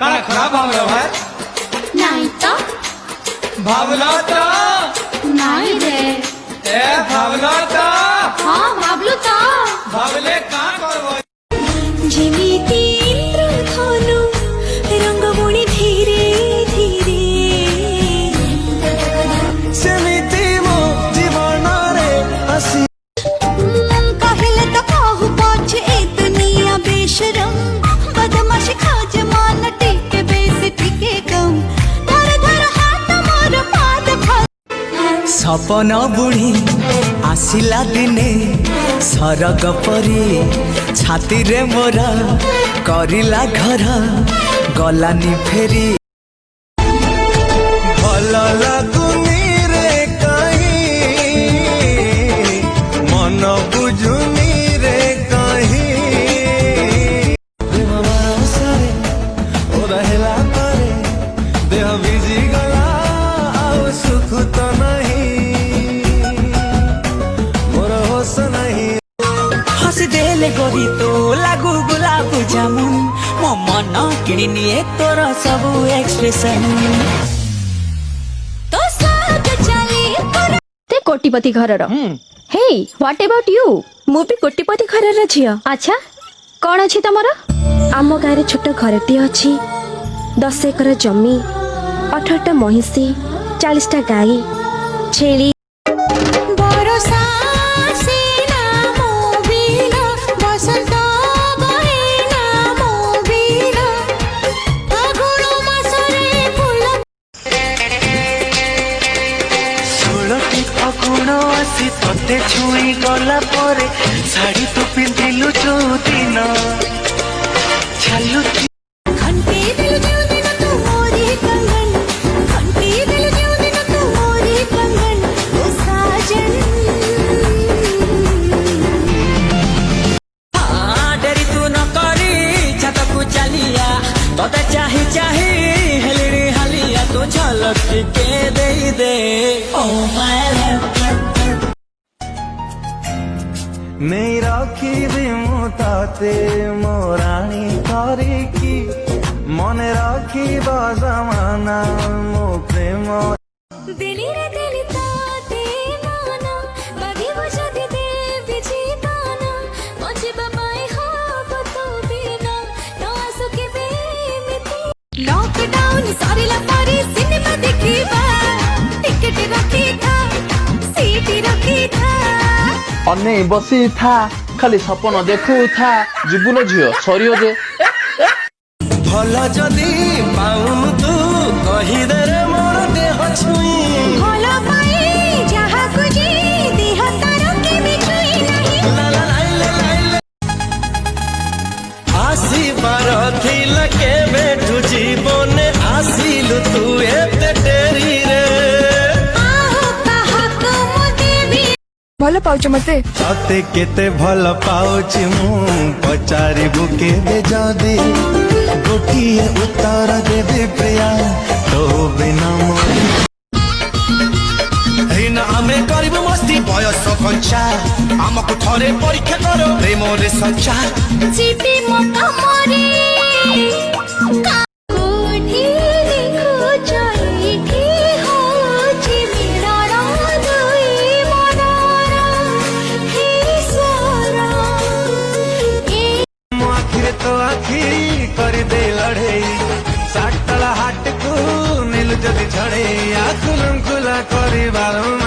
काना खराब भावला भाई नहीं तो भावला तो नहीं रे ए भावला तो हाँ भावलु तो भावले का करबो जेमिति इंद्रधनु रंगमुनि धीरे धीरे सेमिति मो जीवन रे हसी कहले तो कहू पछ ए दुनिया बेशरम बदमाश खाज मान टिके बेस टिके कम धर धर हाथ मोर पाद सपन बुढ़ी आसिला दिने सरग परी छाती रे मोरा करिला घर गलानी फेरी भल लागुनी रे कहीं मन बुझुनी रे कहीं सारे ओ रहेला करे देह बिजी गला आउ सुख तो नहीं मोर होश नहीं हसी देले गोरी तो लागू गुलाब जामुन मो मन किणी निए तोर सब एक्सप्रेशन तो साग चली ते कोटिपति घरर हे व्हाट अबाउट यू मु भी कोटिपति घरर झियो अच्छा कौन अछि तमर आम गाँव रे छोट घरटी अछि 10 एकर जमी 18टा महिषी 40टा गाई छेली बरसा सेना मोबिना बसंत बहेना मोबिना फागुन मासरे फूल षोलटी फागुन आसी तते छुई गला परे शाड़ी तू पिंधिलु चौदिन छालु घंटे दिल जो दिन तू मोरी कंगन घंटे दिल जो दिन तू मोरी कंगन ओ साजन डेरी तू न करी छत को चलिया तोते चाही चाही हेलिरी हलिया तू झलक के दे ओ माय नहीं रखी दी मुताते मोरानी करी की मन रखी जमाना मो प्रेम दिली रे दिली ताते माना बागी बुझा दे दे बिजी ताना मुझे बाबाई हाँ तो बिना तो आंसू की बेमिती लॉकडाउन सारी लपारी सिनेमा देखी बा टिकट रखी था सीट रखी था अने बसी था खाली सपन देखू था जीवन झील सरियो जे भल जदि पाउनु तू कहिदे रे मोर देह छुई भलो पाई जहाँ कुजी देह तारो के बिछुई नहीं ला ला ला ला आसी बार थिल के बैठू जीवने आसिलु तू एते डेरी रे आहो कहा को मुझे भी भल पाउछ मते तते केते भल पाउछि मु पचारिबु केबे जदि गोटिए उत्तर देबे प्रिया तो बिना हेना आमे करिबु मस्ती बयस कंचा आमको थरे परीक्षा करो प्रेम रे संचार जीती मका मरे कोठी देखो जाई की हो जी मेरा राधुई मनारा हे सारा मो आखिरे तो आखी कर दे लड़े साटला हाट को नील जदि झड़े आखुलम खुला करी बारम